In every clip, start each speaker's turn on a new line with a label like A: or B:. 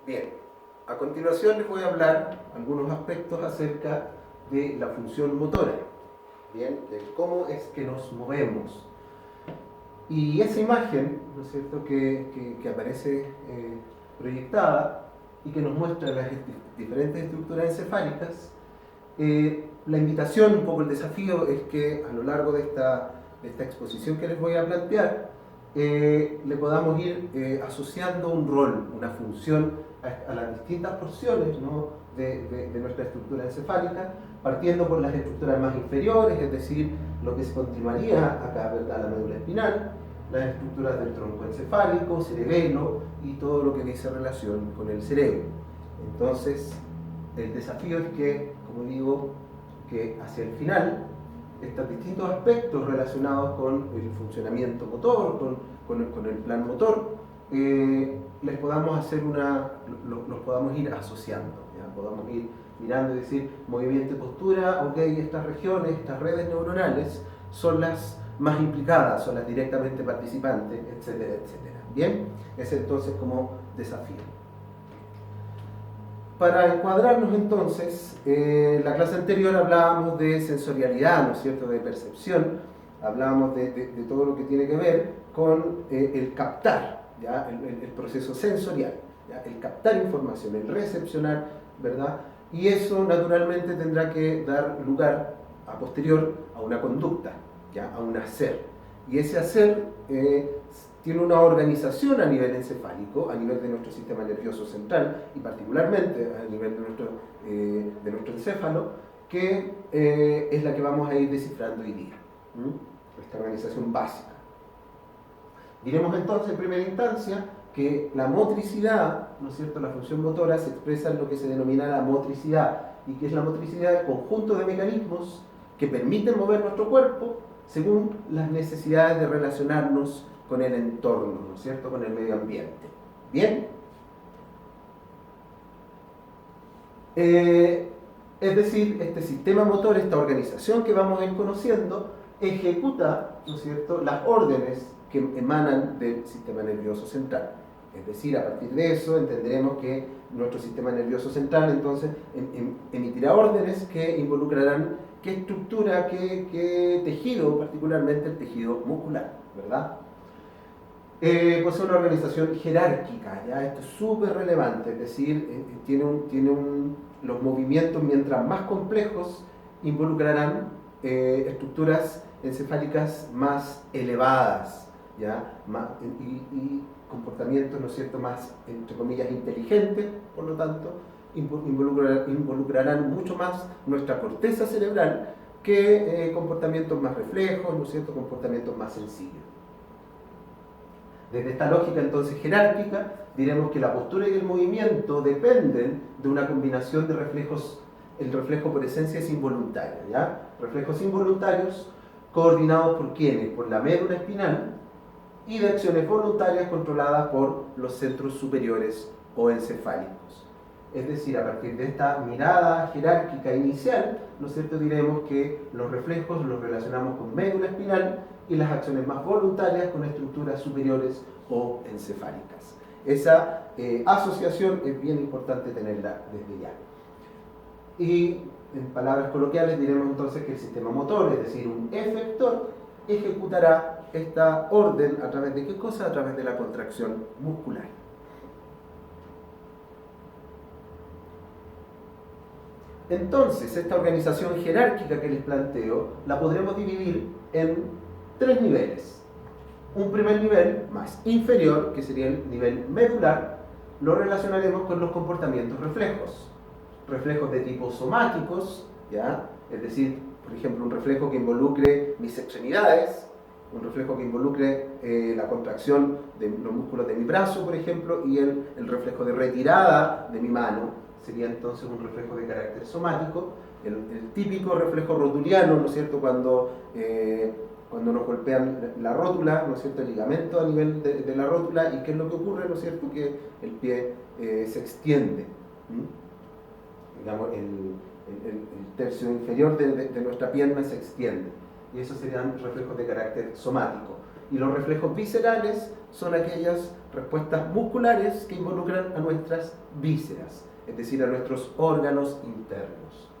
A: Bien, a continuación les voy a hablar algunos aspectos acerca de la función motora, bien, de cómo es que nos movemos. Y esa imagen, ¿no es cierto?, que aparece proyectada y que nos muestra las diferentes estructuras encefálicas, la invitación, un poco el desafío, es que a lo largo de esta exposición que les voy a plantear, le podamos ir asociando un rol, una función a las distintas porciones, ¿no?, de nuestra estructura encefálica, partiendo por las estructuras más inferiores, es decir, lo que se continuaría acá, ¿verdad?, la médula espinal, las estructuras del tronco encefálico, cerebelo y todo lo que dice relación con el cerebro. Entonces, el desafío es que, como digo, que hacia el final, estos distintos aspectos relacionados con el funcionamiento motor, con el plan motor, les podamos hacer los podamos ir asociando, ¿ya? Podamos ir mirando y decir, movimiento y postura, ok, estas regiones, estas redes neuronales son las más implicadas, son las directamente participantes, etcétera, etcétera. Bien, ese entonces como desafío. Para encuadrarnos entonces, la clase anterior hablábamos de sensorialidad, ¿no es cierto?, de percepción, hablábamos de todo lo que tiene que ver con el captar, ¿ya?, el proceso sensorial, ¿ya?, el captar información, el recepcionar, ¿verdad? Y eso naturalmente tendrá que dar lugar a posterior a una conducta, ¿ya?, a un hacer. Y ese hacer tiene una organización a nivel encefálico, a nivel de nuestro sistema nervioso central y particularmente a nivel de nuestro encéfalo, que es la que vamos a ir descifrando hoy día. Esta organización básica. Diremos entonces en primera instancia que la motricidad, ¿no es cierto?, la función motora se expresa en lo que se denomina la motricidad. ¿Y qué es la motricidad? El conjunto de mecanismos que permiten mover nuestro cuerpo según las necesidades de relacionarnos con el entorno, ¿no es cierto?, con el medio ambiente. ¿Bien? Es decir, este sistema motor, esta organización que vamos a ir conociendo, ejecuta, ¿no es cierto?, las órdenes que emanan del sistema nervioso central. Es decir, a partir de eso entenderemos que nuestro sistema nervioso central entonces emitirá órdenes que involucrarán qué estructura, qué tejido, particularmente el tejido muscular, ¿verdad? Pues una organización jerárquica, ¿ya? Esto es súper relevante, es decir, los movimientos, mientras más complejos, involucrarán estructuras encefálicas más elevadas, ¿ya? Y comportamientos, ¿no es cierto?, más, entre comillas, inteligentes, por lo tanto, involucrarán mucho más nuestra corteza cerebral que comportamientos más reflejos, ¿no es cierto?, comportamientos más sencillos. Desde esta lógica entonces jerárquica, diremos que la postura y el movimiento dependen de una combinación de reflejos. El reflejo por esencia es involuntario, ¿ya? Reflejos involuntarios coordinados por ¿quiénes? Por la médula espinal, y de acciones voluntarias controladas por los centros superiores o encefálicos. Es decir, a partir de esta mirada jerárquica inicial, ¿no es cierto?, diremos que los reflejos los relacionamos con médula espinal y las acciones más voluntarias con estructuras superiores o encefálicas. Esa asociación es bien importante tenerla desde ya. Y en palabras coloquiales diremos entonces que el sistema motor, es decir, un efector, ejecutará esta orden a través de ¿qué cosa? A través de la contracción muscular. Entonces, esta organización jerárquica que les planteo, la podremos dividir en 3 niveles. Un primer nivel, más inferior, que sería el nivel medular, lo relacionaremos con los comportamientos reflejos. Reflejos de tipo somáticos, ¿ya? Es decir, por ejemplo, un reflejo que involucre mis extremidades, un reflejo que involucre la contracción de los músculos de mi brazo, por ejemplo, y el reflejo de retirada de mi mano, sería entonces un reflejo de carácter somático. El típico reflejo rotuliano, ¿no es cierto?, cuando nos golpean la rótula, ¿no es cierto?, el ligamento a nivel de la rótula, y ¿qué es lo que ocurre?, ¿no es cierto?, que el pie se extiende. Digamos, el tercio inferior de nuestra pierna se extiende. Y esos serían reflejos de carácter somático. Y los reflejos viscerales son aquellas respuestas musculares que involucran a nuestras vísceras, es decir, a nuestros órganos internos.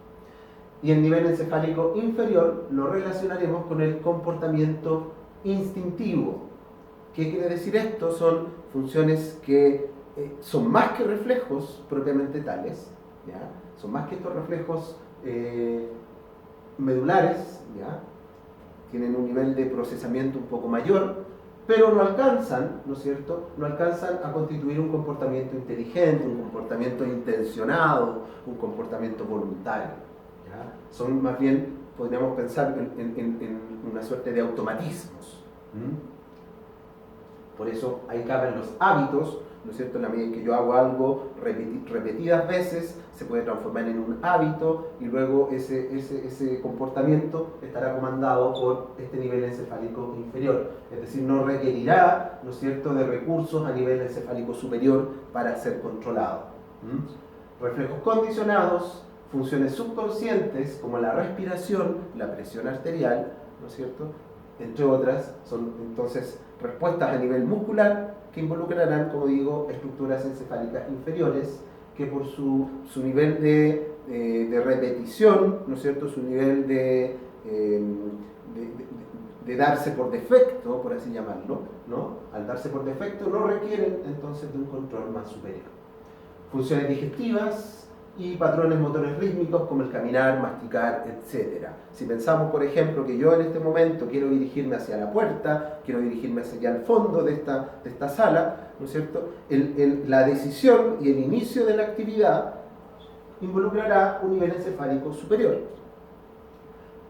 A: Y el nivel encefálico inferior lo relacionaremos con el comportamiento instintivo. ¿Qué quiere decir esto? Son funciones que son más que reflejos propiamente tales, ¿ya? Son más que estos reflejos medulares, ¿ya? Tienen un nivel de procesamiento un poco mayor, pero no alcanzan, ¿no es cierto? No alcanzan a constituir un comportamiento inteligente, un comportamiento intencionado, un comportamiento voluntario, ¿ya? Son más bien, podríamos pensar en una suerte de automatismos. Por eso ahí caben los hábitos, ¿no es cierto? En la medida en que yo hago algo repetidas veces, se puede transformar en un hábito y luego ese comportamiento estará comandado por este nivel encefálico inferior. Es decir, no requerirá, ¿no es cierto?, de recursos a nivel encefálico superior para ser controlado. Reflejos condicionados, funciones subconscientes como la respiración, la presión arterial, ¿no es cierto?, entre otras, son entonces respuestas a nivel muscular que involucrarán, como digo, estructuras encefálicas inferiores que por su nivel de repetición, ¿no es cierto?, su nivel de darse por defecto, por así llamarlo, ¿no? Al darse por defecto no requieren entonces de un control más superior. Funciones digestivas y patrones motores rítmicos como el caminar, masticar, etc. Si pensamos, por ejemplo, que yo en este momento quiero dirigirme hacia la puerta, quiero dirigirme hacia allá al fondo de esta sala, ¿no es cierto? La decisión y el inicio de la actividad involucrará un nivel encefálico superior.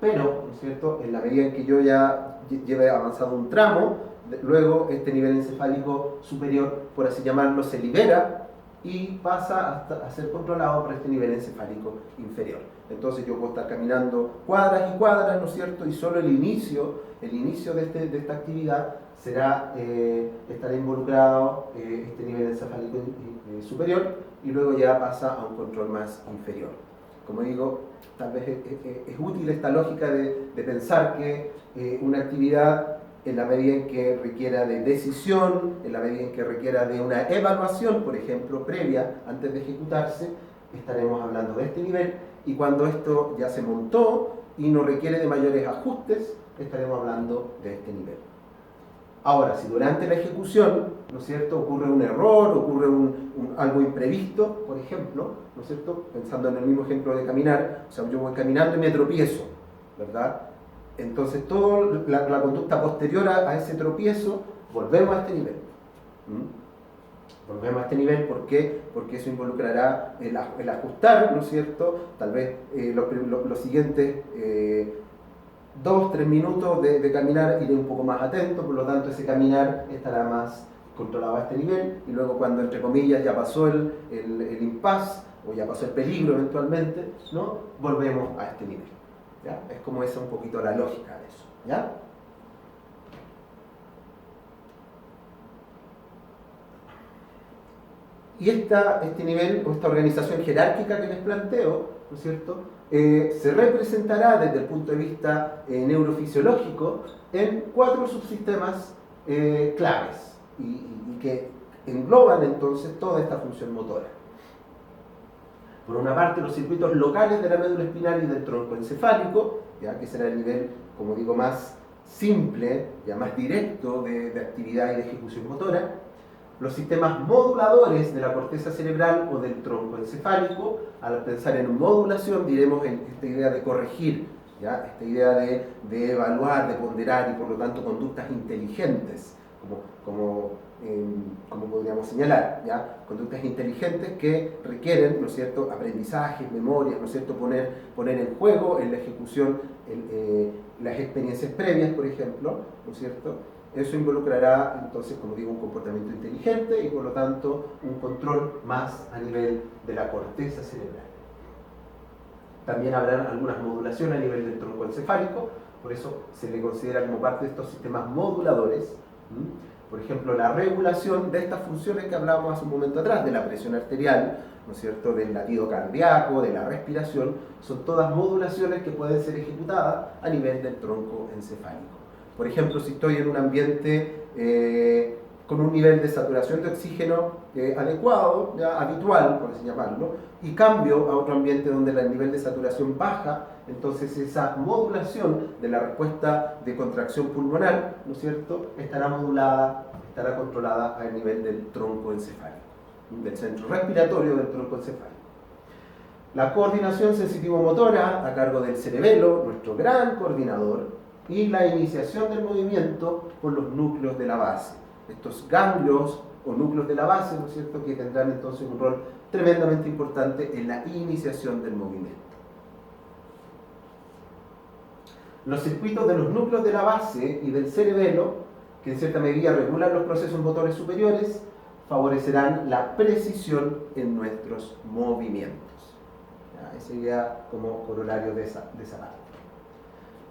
A: Pero, ¿no es cierto?, en la medida en que yo ya lleve avanzado un tramo, luego este nivel encefálico superior, por así llamarlo, se libera y pasa a ser controlado por este nivel encefálico inferior. Entonces yo puedo estar caminando cuadras y cuadras, ¿no es cierto?, y solo el inicio de esta actividad estará involucrado este nivel encefálico superior y luego ya pasa a un control más inferior. Como digo, tal vez es útil esta lógica de pensar que una actividad, en la medida en que requiera de decisión, en la medida en que requiera de una evaluación, por ejemplo, previa, antes de ejecutarse, estaremos hablando de este nivel, y cuando esto ya se montó y no requiere de mayores ajustes, estaremos hablando de este nivel. Ahora, si durante la ejecución, ¿no es cierto?, ocurre un error, ocurre algo imprevisto, por ejemplo, ¿no es cierto?, pensando en el mismo ejemplo de caminar, o sea, yo voy caminando y me tropiezo, ¿verdad? Entonces, toda la conducta posterior a ese tropiezo, volvemos a este nivel. Volvemos a este nivel, ¿por qué? Porque eso involucrará el ajustar, ¿no es cierto? Tal vez los siguientes 2-3 minutos de caminar iré un poco más atento, por lo tanto ese caminar estará más controlado a este nivel, y luego cuando, entre comillas, ya pasó el impasse, o ya pasó el peligro eventualmente, ¿no?, volvemos a este nivel. ¿Ya? Es como esa un poquito la lógica de eso, ¿ya? Y este nivel, o esta organización jerárquica que les planteo, ¿no es cierto?, se representará desde el punto de vista neurofisiológico en 4 subsistemas claves y que engloban entonces toda esta función motora. Por una parte, los circuitos locales de la médula espinal y del tronco encefálico, ya que será el nivel, como digo, más simple, ya más directo de actividad y de ejecución motora. Los sistemas moduladores de la corteza cerebral o del tronco encefálico. Al pensar en modulación, diremos en esta idea de corregir, ¿ya?, esta idea de evaluar, de ponderar y por lo tanto conductas inteligentes, como podríamos señalar, ¿ya?, conductas inteligentes que requieren, ¿no es cierto?, aprendizajes, memorias, ¿no es cierto?, poner en juego en la ejecución las experiencias previas, por ejemplo, ¿no es cierto? Eso involucrará entonces, como digo, un comportamiento inteligente y por lo tanto un control más a nivel de la corteza cerebral. También habrá algunas modulaciones a nivel del tronco encefálico, por eso se le considera como parte de estos sistemas moduladores. Por ejemplo, la regulación de estas funciones que hablábamos hace un momento atrás, de la presión arterial, ¿no es cierto?, del latido cardíaco, de la respiración, son todas modulaciones que pueden ser ejecutadas a nivel del tronco encefálico. Por ejemplo, si estoy en un ambiente con un nivel de saturación de oxígeno adecuado, ya habitual, por así llamarlo, y cambio a otro ambiente donde el nivel de saturación baja, entonces esa modulación de la respuesta de contracción pulmonar, ¿no es cierto?, estará modulada, estará controlada al nivel del tronco encefálico, del centro respiratorio del tronco encefálico. La coordinación sensitivo-motora a cargo del cerebelo, nuestro gran coordinador, y la iniciación del movimiento por los núcleos de la base. Estos ganglios o núcleos de la base, ¿no es cierto?, que tendrán entonces un rol tremendamente importante en la iniciación del movimiento. Los circuitos de los núcleos de la base y del cerebelo, que en cierta medida regulan los procesos motores superiores, favorecerán la precisión en nuestros movimientos. ¿Ya? Ese sería como corolario de esa parte.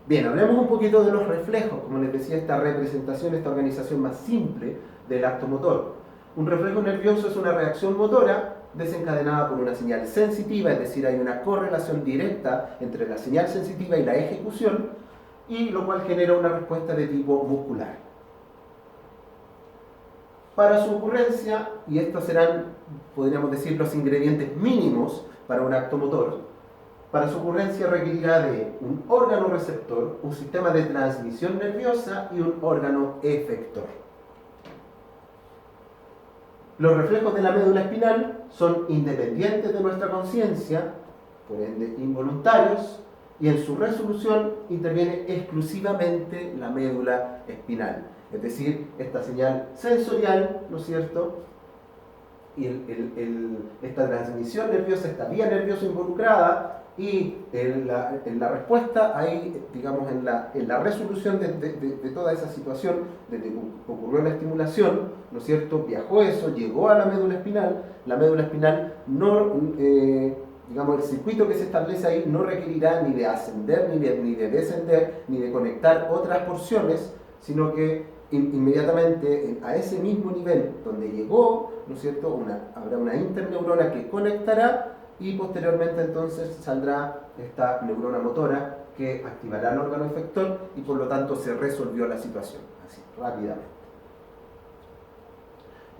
A: Bien, hablemos un poquito de los reflejos, como les decía, esta representación, esta organización más simple del acto motor. Un reflejo nervioso es una reacción motora desencadenada por una señal sensitiva, es decir, hay una correlación directa entre la señal sensitiva y la ejecución, y lo cual genera una respuesta de tipo muscular. Para su ocurrencia, y estos serán, podríamos decir, los ingredientes mínimos para un acto motor, para su ocurrencia requerirá de un órgano receptor, un sistema de transmisión nerviosa y un órgano efector. Los reflejos de la médula espinal son independientes de nuestra conciencia, por ende involuntarios, y en su resolución interviene exclusivamente la médula espinal. Es decir, esta señal sensorial, ¿no es cierto?, y esta transmisión nerviosa, esta vía nerviosa involucrada, y en la respuesta, ahí, digamos, en la resolución de toda esa situación, desde que ocurrió la estimulación, ¿no es cierto?, viajó eso, llegó a la médula espinal no, digamos, el circuito que se establece ahí no requerirá ni de ascender, ni de descender, ni de conectar otras porciones, sino que inmediatamente a ese mismo nivel donde llegó, ¿no es cierto?, habrá una interneurona que conectará, y posteriormente entonces saldrá esta neurona motora que activará el órgano efector, y por lo tanto se resolvió la situación, así, rápidamente.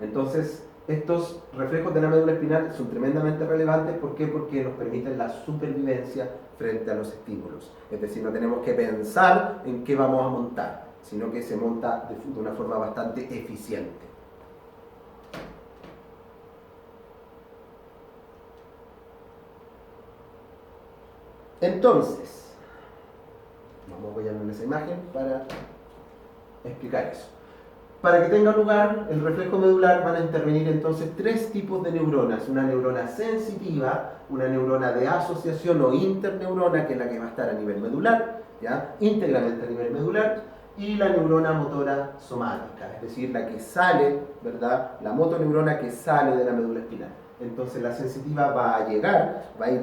A: Entonces, estos reflejos de la médula espinal son tremendamente relevantes. ¿Por qué? Porque nos permiten la supervivencia frente a los estímulos. Es decir, no tenemos que pensar en qué vamos a montar, sino que se monta de una forma bastante eficiente. Entonces, vamos a apoyarnos en esa imagen para explicar eso. Para que tenga lugar el reflejo medular van a intervenir entonces tres tipos de neuronas: una neurona sensitiva, una neurona de asociación o interneurona, que es la que va a estar a nivel medular, ¿ya?, íntegramente a nivel medular, y la neurona motora somática, es decir, la que sale, ¿verdad?, la motoneurona que sale de la médula espinal. Entonces la sensitiva va a ir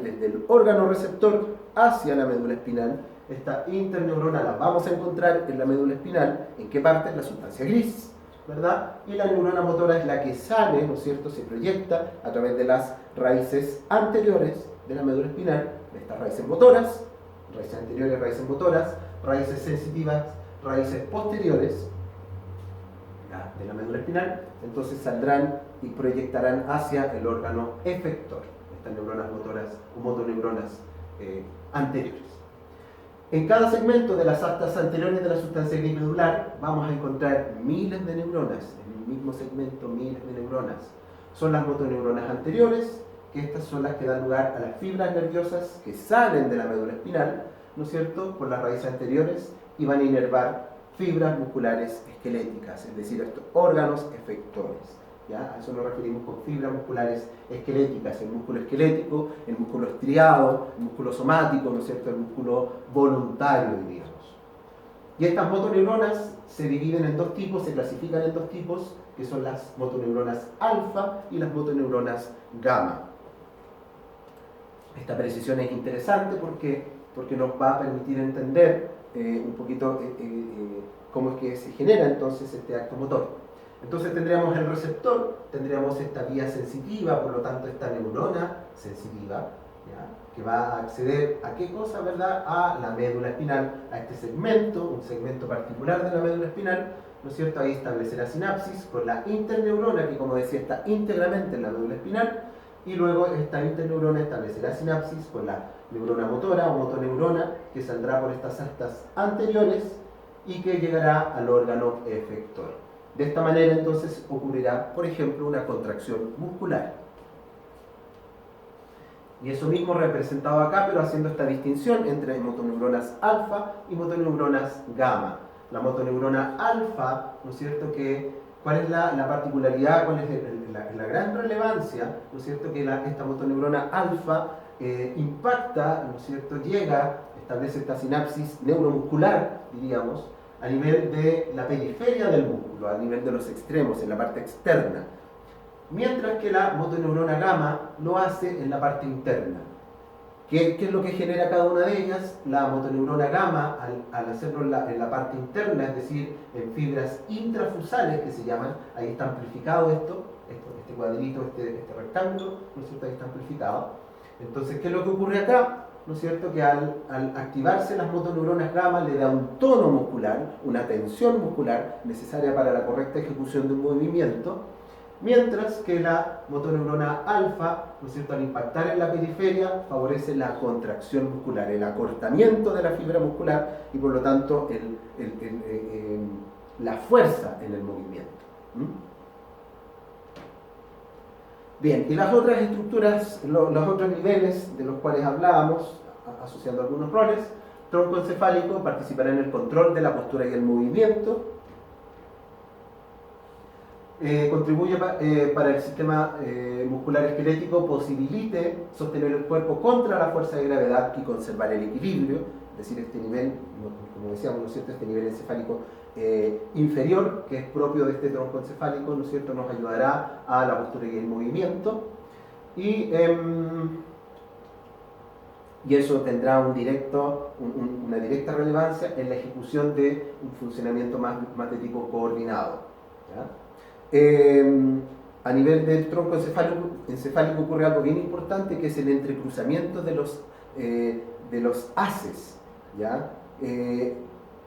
A: desde el órgano receptor hacia la médula espinal. Esta interneurona la vamos a encontrar en la médula espinal. ¿En qué parte? En la sustancia gris, ¿verdad? Y la neurona motora es la que sale, ¿no es cierto?, se proyecta a través de las raíces anteriores de la médula espinal, de estas raíces motoras, raíces anteriores, raíces motoras, raíces sensitivas, raíces posteriores de la médula espinal. Entonces saldrán y proyectarán hacia el órgano efector, estas neuronas motoras o motoneuronas anteriores. En cada segmento de las astas anteriores de la sustancia gris medular vamos a encontrar miles de neuronas, en el mismo segmento miles de neuronas. Son las motoneuronas anteriores, que estas son las que dan lugar a las fibras nerviosas que salen de la médula espinal, ¿no es cierto?, por las raíces anteriores, y van a inervar fibras musculares esqueléticas, es decir, estos órganos efectores. ¿Ya? A eso nos referimos con fibras musculares esqueléticas: el músculo esquelético, el músculo estriado, el músculo somático, ¿no es cierto?, el músculo voluntario, diríamos. Y estas motoneuronas se dividen en dos tipos, se clasifican en dos tipos, que son las motoneuronas alfa y las motoneuronas gamma. Esta precisión es interesante porque nos va a permitir entender un poquito cómo es que se genera entonces este acto motor. Entonces tendríamos el receptor, tendríamos esta vía sensitiva, por lo tanto esta neurona sensitiva, ¿ya? Que va a acceder a qué cosa, ¿verdad? A la médula espinal, a este segmento, un segmento particular de la médula espinal, ¿no es cierto? Ahí establecerá sinapsis con la interneurona, que como decía está íntegramente en la médula espinal, y luego esta interneurona establecerá sinapsis con la neurona motora o motoneurona, que saldrá por estas astas anteriores y que llegará al órgano efector. De esta manera entonces ocurrirá, por ejemplo, una contracción muscular. Y eso mismo representado acá, pero haciendo esta distinción entre motoneuronas alfa y motoneuronas gamma. La motoneurona alfa, ¿no es cierto?, ¿cuál es la particularidad, cuál es la gran relevancia, ¿no es cierto?, que esta motoneurona alfa impacta, ¿no es cierto?, llega, establece esta sinapsis neuromuscular, diríamos, a nivel de la periferia del músculo, a nivel de los extremos, en la parte externa. Mientras que la motoneurona gamma lo hace en la parte interna. ¿Qué es lo que genera cada una de ellas? La motoneurona gamma, al hacerlo en la parte interna, es decir, en fibras intrafusales que se llaman, ahí está amplificado este cuadrito, este rectángulo, ¿no es cierto? Ahí está amplificado. Entonces, ¿qué es lo que ocurre acá? ¿No es cierto? Que al activarse las motoneuronas gamma le da un tono muscular, una tensión muscular necesaria para la correcta ejecución de un movimiento, mientras que la motoneurona alfa, ¿no es cierto?, al impactar en la periferia favorece la contracción muscular, el acortamiento de la fibra muscular y por lo tanto la fuerza en el movimiento. Bien, y las otras estructuras, los otros niveles de los cuales hablábamos, asociando algunos roles, tronco encefálico participará en el control de la postura y el movimiento, contribuye para el sistema muscular esquelético, posibilite sostener el cuerpo contra la fuerza de gravedad y conservar el equilibrio, es decir, este nivel, como decíamos, ¿no es cierto?, este nivel encefálico inferior, que es propio de este tronco encefálico, ¿no es cierto?, nos ayudará a la postura y el movimiento, y eso tendrá una directa relevancia en la ejecución de un funcionamiento más de tipo coordinado, ¿ya? A nivel del tronco encefálico ocurre algo bien importante, que es el entrecruzamiento de los haces, ¿ya? ¿Qué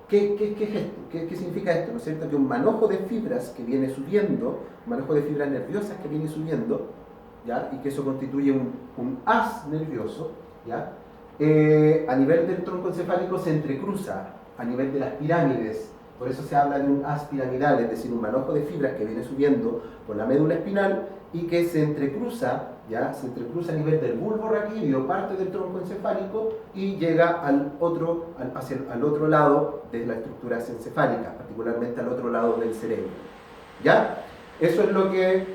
A: es esto? ¿Qué significa esto? ¿No es cierto? Que un manojo de fibras que viene subiendo, un manojo de fibras nerviosas que viene subiendo, ¿ya? Y que eso constituye un haz nervioso, ¿ya? A nivel del tronco encefálico se entrecruza a nivel de las pirámides. Por eso se habla de un haz piramidal, es decir, un manojo de fibras que viene subiendo por la médula espinal y que se entrecruza, ¿ya? Se entrecruza a nivel del bulbo raquídeo, parte del tronco encefálico, y llega al otro lado de la estructura encefálica, particularmente al otro lado del cerebro. ¿Ya? Eso es lo que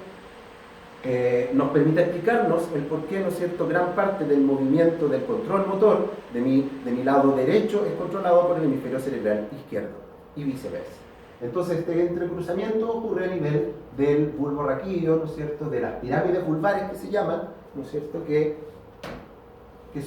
A: nos permite explicarnos el por qué, ¿no es cierto?, gran parte del movimiento del control motor de mi lado derecho es controlado por el hemisferio cerebral izquierdo y viceversa. Entonces este entrecruzamiento ocurre a nivel del bulbo raquídeo, ¿no es cierto?, de las pirámides vulvares que se llaman, ¿no es cierto?, que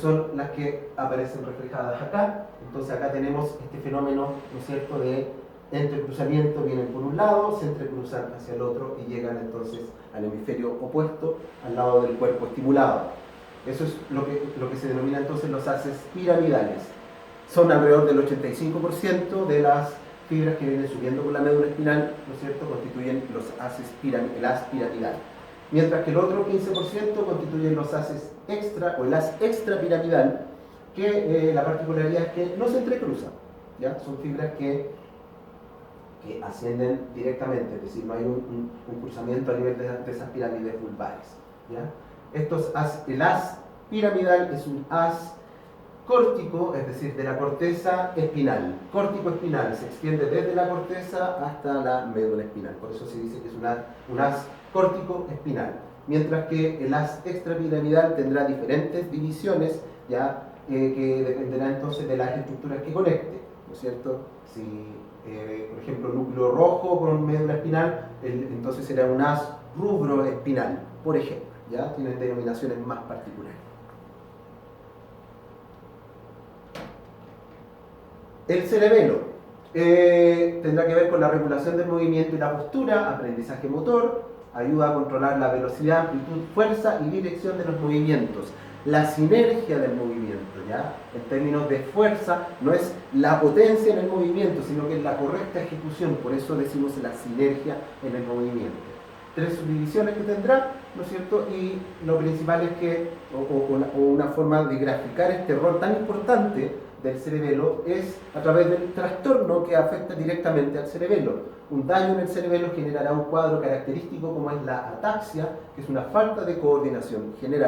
A: son las que aparecen reflejadas acá. Entonces acá tenemos este fenómeno, ¿no es cierto?, de entrecruzamiento, vienen por un lado, se entrecruzan hacia el otro y llegan entonces al hemisferio opuesto, al lado del cuerpo estimulado. Eso es lo que se denomina entonces los haces piramidales. Son alrededor del 85% de las fibras que vienen subiendo por la médula espinal, ¿no es cierto?, constituyen los haces el haz piramidal. Mientras que el otro 15% constituyen los haces extra o el haz extrapiramidal, que la particularidad es que no se entrecruzan, ¿ya? Son fibras que ascienden directamente, es decir, no hay un cruzamiento a nivel de esas pirámides vulvares, ¿ya? El haz piramidal es un haz córtico, es decir, de la corteza espinal. Córtico espinal se extiende desde la corteza hasta la médula espinal, por eso se dice que es un haz córtico espinal. Mientras que el haz extrapiramidal tendrá diferentes divisiones, ¿ya? Que dependerá entonces de las estructuras que conecte, ¿no es cierto? Si, por ejemplo, núcleo rojo con médula espinal, entonces será un haz rubro espinal, por ejemplo, ¿ya? Tienen denominaciones más particulares. El cerebelo tendrá que ver con la regulación del movimiento y la postura, aprendizaje motor, ayuda a controlar la velocidad, amplitud, fuerza y dirección de los movimientos. la sinergia del movimiento, ¿ya? En términos de fuerza, no es la potencia en el movimiento, sino que es la correcta ejecución, por eso decimos la sinergia en el movimiento. 3 subdivisiones que tendrá, ¿no es cierto? Y lo principal es que, o una forma de graficar este rol tan importante del cerebelo es a través del trastorno que afecta directamente al cerebelo. Un daño en el cerebelo generará un cuadro característico como es la ataxia, que es una falta de coordinación general.